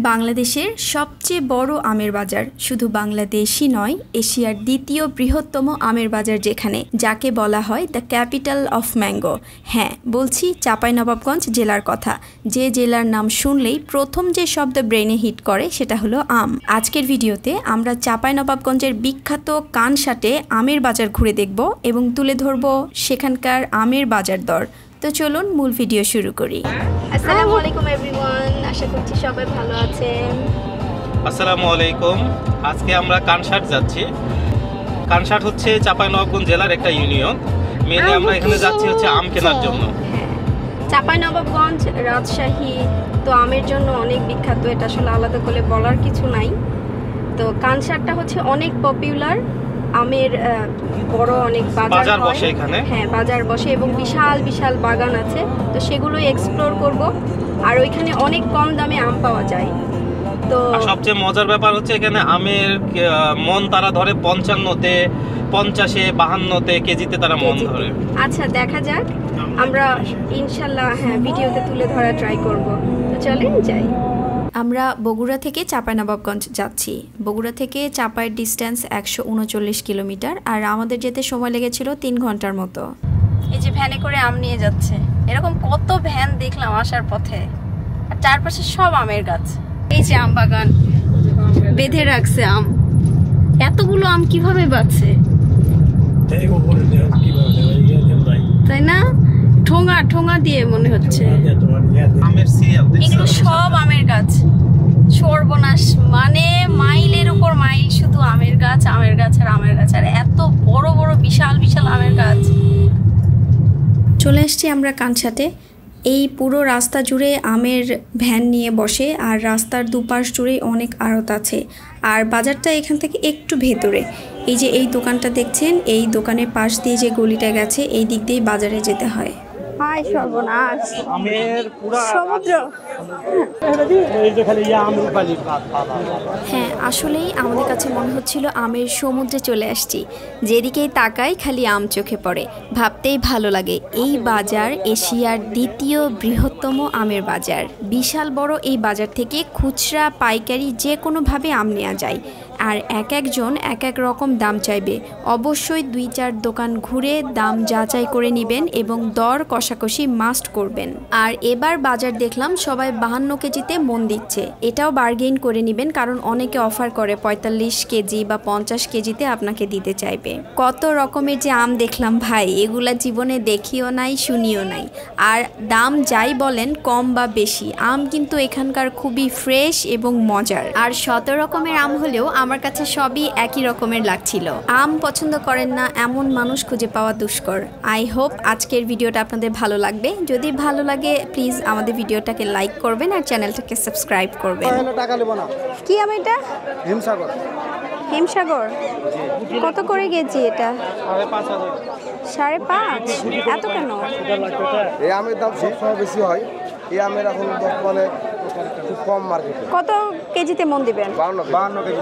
বাংলাদেশের সবচেয়ে বড় আমের বাজার শুধু বাংলাদেশই নয়, এশিয়ার দ্বিতীয় বৃহত্তম আমের বাজার যেখানে, যাকে বলা হয় দ্য ক্যাপিটাল অফ ম্যাঙ্গো। হ্যাঁ, বলছি চাঁপাইনবাবগঞ্জ জেলার কথা, যে জেলার নাম শুনলেই প্রথম যে শব্দ ব্রেনে হিট করে সেটা হলো আম। আজকের ভিডিওতে আমরা চাঁপাইনবাবগঞ্জের বিখ্যাত কানসাটে আমের বাজার ঘুরে দেখব এবং তুলে ধরব সেখানকার আমের বাজার দর। তো চলুন মূল ভিডিও শুরু করি। আসসালামু আলাইকুম এভরিওয়ান, আশা করছি সবাই ভালো আছেন। আসসালামু আলাইকুম। আজকে আমরা কানসাট যাচ্ছি। কানসাট হচ্ছে চাঁপাইনবাবগঞ্জ জেলার একটা ইউনিয়ন। মেনলি আমরা এখানে যাচ্ছি হচ্ছে আম কেনার জন্য। চাঁপাইনবাবগঞ্জ রাজশাহী তো আমের জন্য অনেক বিখ্যাত, এটা আসলে আলাদা করে বলার কিছু নাই। তো কানসাটটা হচ্ছে অনেক পপুলার, আমের বড় অনেক বাজার বসে এখানে। হ্যাঁ, বাজার বসে এবং বিশাল বিশাল বাগান আছে, তো সেগুলোই এক্সপ্লোর করব। আর ওইখানে অনেক কম দামে আম পাওয়া যায়। তো সবচেয়ে মজার ব্যাপার হচ্ছে এখানে আমের মন তারা ধরে 55-তে, 50-এ, 52-তে কেজিতে তারা মন ধরে। আচ্ছা, দেখা যাক, আমরা ইনশাল্লাহ ভিডিওতে তুলে ধরা ট্রাই করব। তো চলেন যাই। আমরা বগুড়া থেকে চাঁপাইনবাবগঞ্জ যাচ্ছি। বগুড়া থেকে চাঁপাইয়ের ডিস্টেন্স 139 কিলোমিটার, আর আমাদের যেতে সময় লেগেছিল 3 ঘন্টার মতো। এই যে ভ্যানে করে আম নিয়ে যাচ্ছে, এরকম কত ভ্যান দেখলাম আসার পথে, আর চারপাশে সব আমের গাছ। এই যে আম বাগান বেঁধে রাখছে আম, এতগুলো আম কিভাবে বাঁচছে তাই না? ঠোঙা ঠোঙা দিয়ে মনে হচ্ছে। এগুলো সব আমের গাছ, সর্বনাশ, মানে মাইলের উপর মাইল শুধু আমের গাছ, আমের গাছ আর আমের গাছ, আর এত বড় বড় বিশাল বিশাল আমের গাছ। চলে এসছি আমরা কানসাটে। এই পুরো রাস্তা জুড়ে আমের ভ্যান নিয়ে বসে, আর রাস্তার দুপাশ জুড়েই অনেক আড়ত আছে। আর বাজারটা এখান থেকে একটু ভেতরে। এই যে এই দোকানটা দেখছেন, এই দোকানের পাশ দিয়ে যে গলিটা গেছে, এই দিক দিয়েই বাজারে যেতে হয়। হায় সর্বনাশ, আমের পুরো সমুদ্র। হ্যাঁ, আসলেই আমাদের কাছে মনে হচ্ছিল আমের সমুদ্রে চলে আসছি। যেদিকেই তাকাই খালি আম চোখে পড়ে, ভাবতেই ভালো লাগে। এই বাজার এশিয়ার দ্বিতীয় বৃহত্তম আমের বাজার। বিশাল বড় এই বাজার থেকে খুচরা পাইকারি যে কোনোভাবে আম নেওয়া যায়, আর এক একজন এক এক রকম দাম চাইবে। অবশ্যই 2-4 দোকান ঘুরে দাম যাচাই করে নেবেন এবং দর কষাকষি মাস্ট করবেন। আর এবার বাজার দেখলাম সবাই 52 কেজিতে মন দিচ্ছে, এটাও বার্গেইন করে নেবেন, কারণ অনেকে অফার করে 45 কেজি বা 50 কেজিতে আপনাকে দিতে চাইবে। কত রকমের যে আম দেখলাম ভাই, এগুলা জীবনে দেখিও নাই, শুনিও নাই। আর দাম যাই বলেন, কম বা বেশি, আম কিন্তু এখানকার খুবই ফ্রেশ এবং মজার। আর 100 রকমের আম হলেও আমার কাছে সবই একই রকমের লাগছিল। আম পছন্দ করেন না এমন মানুষ খুঁজে পাওয়া দুষ্কর। আই হোপ আজকের ভিডিওটা আপনাদের ভালো লাগবে। যদি ভালো লাগে প্লিজ আমাদের ভিডিওটাকে লাইক করবেন আর চ্যানেলটাকে সাবস্ক্রাইব করবেন। কি আম এটা? হিমসাগর। হিমসাগর কত করে কেজি এটা? 5.5। এত কেন? এই আমের দাম সবসময় বেশি হয়, এই আমের এখন বর্তমানে খুব কম মার্কেটে। কত কেজিতে মন দিবেন? 52 কেজি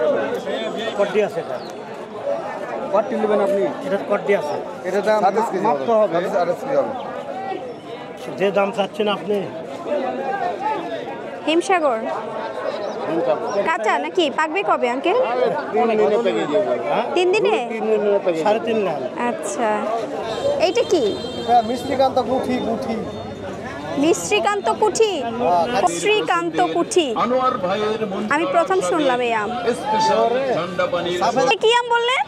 কড্ডি আছে। এটা কড্ডি নেবেন আপনি? এটা কড্ডি আছে, এটা দাম মাপতে হবে, 28 কেজি হবে। যে দাম চাচ্ছেন আপনি। হিমসাগর কাঁচা নাকি পাকবে কবে আঙ্কেল? 3 দিনে? 3.5 লাখ। আচ্ছা, এইটা কি? মিশ্রিকান্ত কুঠি। মিশ্রিকান্ত কুঠি? শ্রীকান্ত কুঠি, আমি প্রথম শুনলাম এই আম। কি আম বললেন?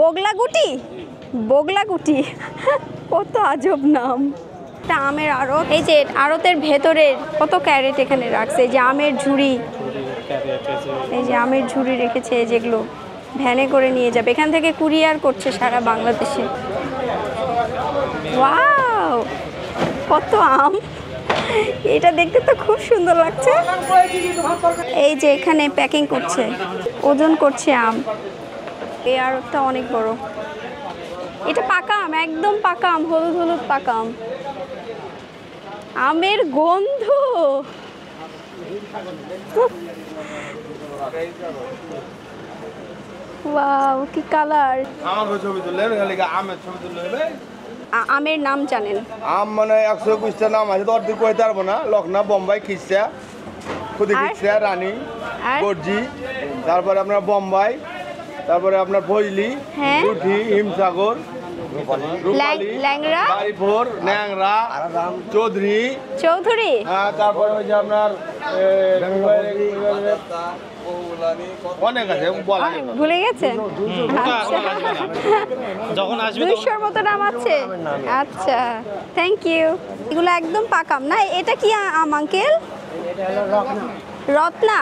বগলাগুটি। বগলাগুটি, কত আজব নাম। একটা আমের আড়ত, এই যে আড়তের ভেতরে কত ক্যারেট এখানে রাখছে। এই যে আমের ঝুড়ি, এই যে আমের ঝুড়ি রেখেছে, যেগুলো ভ্যানে করে নিয়ে যাবে, এখান থেকে কুরিয়ার করছে সারা বাংলাদেশে। ওয়াও, কত আম! এটা দেখতে তো খুব সুন্দর লাগছে। এই যে এখানে প্যাকিং করছে, ওজন করছে আম। এই আড়তটা অনেক বড়। এটা পাকা আম, একদম পাকা আম, হলুদ হলুদ পাকা আম। আমের গন্ধ, ওয়াও, কি কালার! আমের নাম জানেন? আম মানে 121টা নাম আছে, তো অর্ধেক কইতে পারবো না। লখনা, বোম্বাই, খিসা, খুদিকিয়া রানী গর্জি, তারপরে আপনার বোম্বাই, তারপরে আপনার ফজলি, রুটি, হিমসাগর, ল্যাংড়া, বাড়িপুর, ন্যাংরা, চৌধুরী, হ্যাঁ, তারপরে ওই যে আপনার অনেক আছে, ভুলে গেছেন? যখন আসবে 200-র মতো নাম আছে। আচ্ছা, থ্যাংক ইউ। এগুলো একদম পাকাম না। এটা কি আম আঙ্কেল? রত্না,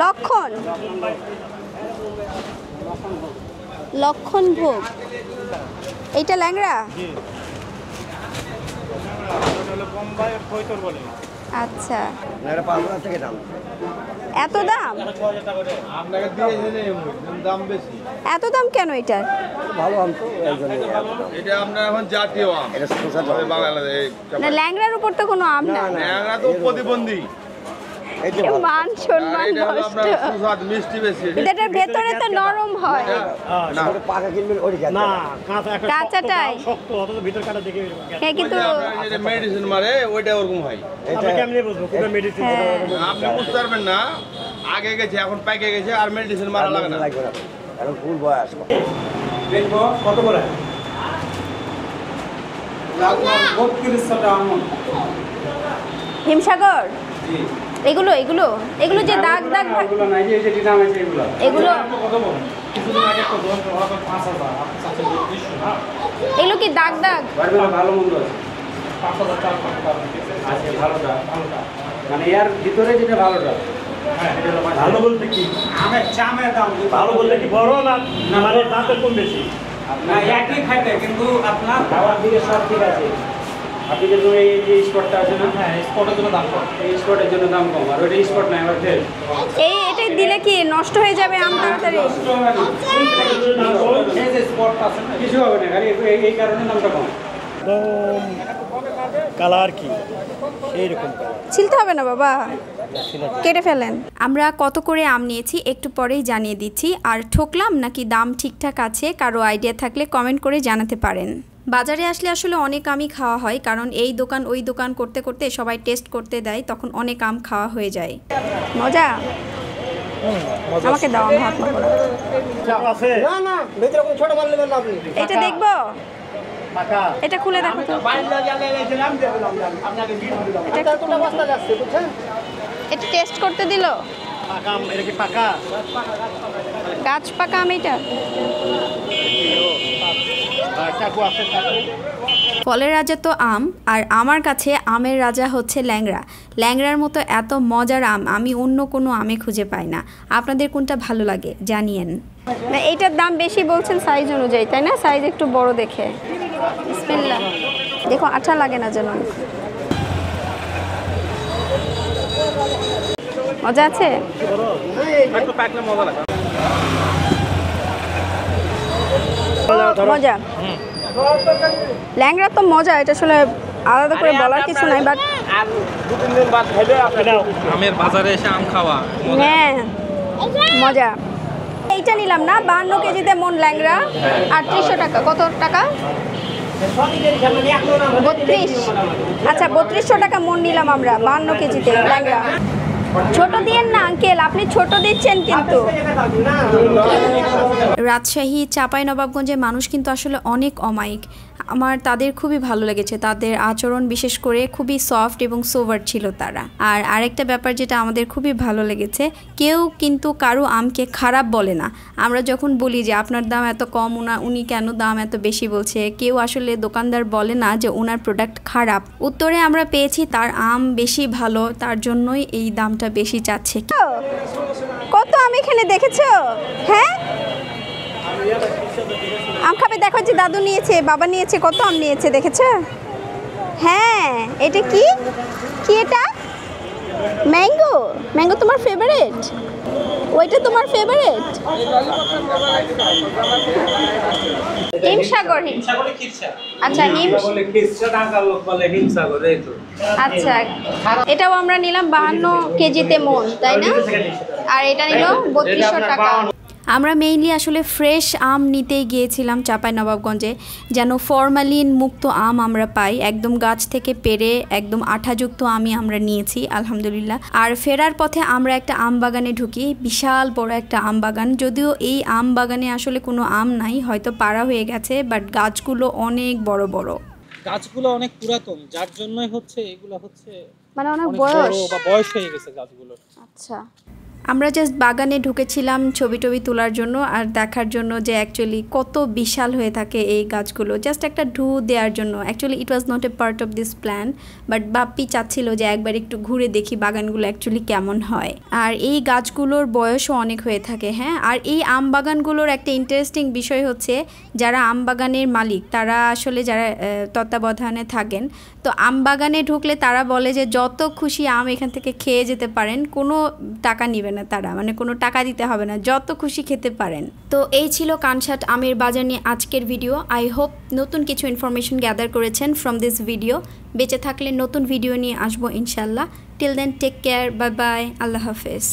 লক্ষণ, লক্ষণ ভোগ। এইটা ল্যাংড়া। আচ্ছা, এত দাম? এত দাম কেন এটার? ভালো আম তো, এটা আপনার এখন জাতীয় আম, এটা বাংলাদেশে না, ল্যাংড়ার উপর তো কোনো আম না। ল্যাংড়া তো প্রতিবন্ধী, মান সম্মান নষ্ট। এটার ভেতরে তো নরম হয়। কাঁচাটাই শক্ত অথচ ভিতর কাটা দেখে হ্যাঁ, কিন্তু এটা মেডিসিন মারে, ওইটা ওরকম হয়। এটা কেমনে বুঝবো কোন মেডিসিন? আপনি বুঝতে পারবেন না, আগে গেছে এখন পাইকে গেছে, আর মেডিসিন মারা লাগে না, এখন ফুল বয়স। দেখবো কত করে? 32 টাকা। হিমসাগর, এগুলো এগুলো এগুলো যে দাগ দাগ এগুলো নাই, যে যেটা নাম আছে এগুলো। এগুলো কত বড়? কিছুদিন আগে তো 5000 আপনি চাচ্ছেন 200 না? এগুলো কি দাগ দাগ? ভালো মন্দ আছে, 5000 টাকা আছে। ভালোটা মানে এর ভিতরে যেটা ভালোটা, হ্যাঁ, ভালো বলতে কি আমের চামের দাম ভালো বলতে কি বড় না, মানে দাঁতের কম বেশি না, একই খাইতে, কিন্তু আপনার খাওয়ার দিকে সব ঠিক আছে। আপনি যে এই স্পটটা আছে না, হ্যাঁ, স্পটের জন্য দাম কম, এই স্পটের জন্য দাম কম, আর ওইটা স্পট নাই, আবার ফেল। এটাই দিলে কি নষ্ট হয়ে যাবে আম তাড়াতাড়ি? কিছু হবে না, এই কারণে দামটা কম। কালার কি এইরকম ছিলতে হবে না বাবা, কেটে ফেলেন। আমরা কত করে আম নিয়েছি একটু পরেই জানিয়ে দিচ্ছি। আর ঠকলাম নাকি দাম ঠিকঠাক আছে, কারো আইডিয়া থাকলে কমেন্ট করে জানাতে পারেন। বাজারে আসলে আসলে অনেক আমই খাওয়া হয়, কারণ এই দোকান ওই দোকান করতে করতে সবাই টেস্ট করতে দেয়, তখন অনেক আম খাওয়া হয়ে যায়। মজা? আমাকে দাও, আমি হাত মারবো না। এটা দেখবো? এটা খুলে দেখো তো। এটা টেস্ট করতে দিল? গাছ পাকা আম এটা? ফলের রাজা তো আম, আর আমার কাছে আমের রাজা হচ্ছে ল্যাংড়া। ল্যাংড়ার মতো এত মজার আম আমি অন্য কোনো আমে খুঁজে পাই না। আপনাদের কোনটা ভালো লাগে জানিয়েন। না, এইটার দাম বেশি বলছেন সাইজ অনুযায়ী, তাই না? সাইজ একটু বড় দেখে। বিসমিল্লাহ, দেখো আঠা লাগে না যেন। মজা আছে? মজা। ল্যাংড়া তো মজা, এটা আসলে আলাদা করে বলার কিছু নাই, বাট আমের বাজারে এসে আম খাওয়া হ্যাঁ মজা। এইটা নিলাম না, 52 কেজিতে মন ল্যাংড়া, 3800 টাকা। কত টাকা? 32। আচ্ছা, 3200 টাকা মন নিলাম আমরা 52 কেজিতে ল্যাংড়া। ছোট দিয়েন না আঙ্কেল, আপনি ছোট দিচ্ছেন কিন্তু। রাজশাহী চাঁপাইনবাবগঞ্জের মানুষ কিন্তু আসলে অনেক অমায়িক। আমার তাদের খুবই ভালো লেগেছে, তাদের আচরণ বিশেষ করে খুবই সফট এবং সোভার ছিল তারা। আর আরেকটা ব্যাপার যেটা আমাদের খুবই ভালো লেগেছে, কেউ কিন্তু কারো আমকে খারাপ বলে না। আমরা যখন বলি যে আপনার দাম এত কম, উনি কেন দাম এত বেশি বলছে, কেউ আসলে দোকানদার বলে না যে ওনার প্রোডাক্ট খারাপ। উত্তরে আমরা পেয়েছি তার আম বেশি ভালো, তার জন্যই এই দামটা বেশি চাচ্ছে। কত আম এখানে দেখেছো? হ্যাঁ, আম খাবে? দেখো যে দাদু নিয়েছে, বাবা নিয়েছে, কত আম নিয়েছে দেখেছো? হ্যাঁ, এটা কি কি এটা? ম্যাঙ্গো? ম্যাঙ্গো তোমার ফেভারিট? ওইটা তোমার ফেভারিট? হিমসাগর। আচ্ছা, আচ্ছা, এটাও আমরা নিলাম 52 কেজিতে মন, তাই না? আর এটা নিল 3200 টাকা। আমরা মেইনলি আসলে ফ্রেশ আম নিতেই গিয়েছিলাম চাঁপাইনবাবগঞ্জে, যেন ফরমালিন মুক্ত আম আমরা পাই। একদম গাছ থেকে পেড়ে একদম আঠাযুক্ত আমই আমরা নিয়েছি আলহামদুলিল্লাহ। আর ফেরার পথে আমরা একটা আম বাগানে ঢুকি, বিশাল বড় একটা আম বাগান। যদিও এই আম বাগানে আসলে কোনো আম নাই, হয়তো পাড়া হয়ে গেছে, বাট গাছগুলো অনেক বড় বড়। গাছগুলো অনেক পুরাতন, যার জন্যই হচ্ছে এগুলো হচ্ছে মানে অনেক বয়স হয়ে গেছে গাছগুলোর। আচ্ছা, আমরা জাস্ট বাগানে ঢুকেছিলাম ছবি টবি তোলার জন্য আর দেখার জন্য যে অ্যাকচুয়ালি কত বিশাল হয়ে থাকে এই গাছগুলো, জাস্ট একটা ঢু দেওয়ার জন্য। Actually it was not a part of this plan, but Bappi চাচ্ছিল যে একবার একটু ঘুরে দেখি বাগানগুলো অ্যাকচুয়ালি কেমন হয়। আর এই গাছগুলোর বয়সও অনেক হয়ে থাকে। হ্যাঁ, আর এই আম বাগানগুলোর একটা ইন্টারেস্টিং বিষয় হচ্ছে যারা আম বাগানের মালিক তারা আসলে যারা তত্ত্বাবধানে থাকেন, তো আম বাগানে ঢুকলে তারা বলে যে যত খুশি আম এখান থেকে খেয়ে যেতে পারেন, কোনো টাকা নেবে না তারা, মানে কোনো টাকা দিতে হবে না, যত খুশি খেতে পারেন। তো এই ছিল কানসাট আমের বাজার নিয়ে আজকের ভিডিও। আই হোপ নতুন কিছু ইনফরমেশন গ্যাদার করেছেন ফ্রম দিস ভিডিও। বেঁচে থাকলে নতুন ভিডিও নিয়ে আসবো ইনশাল্লাহ। Till then take care, bye bye, আল্লাহ হাফেজ।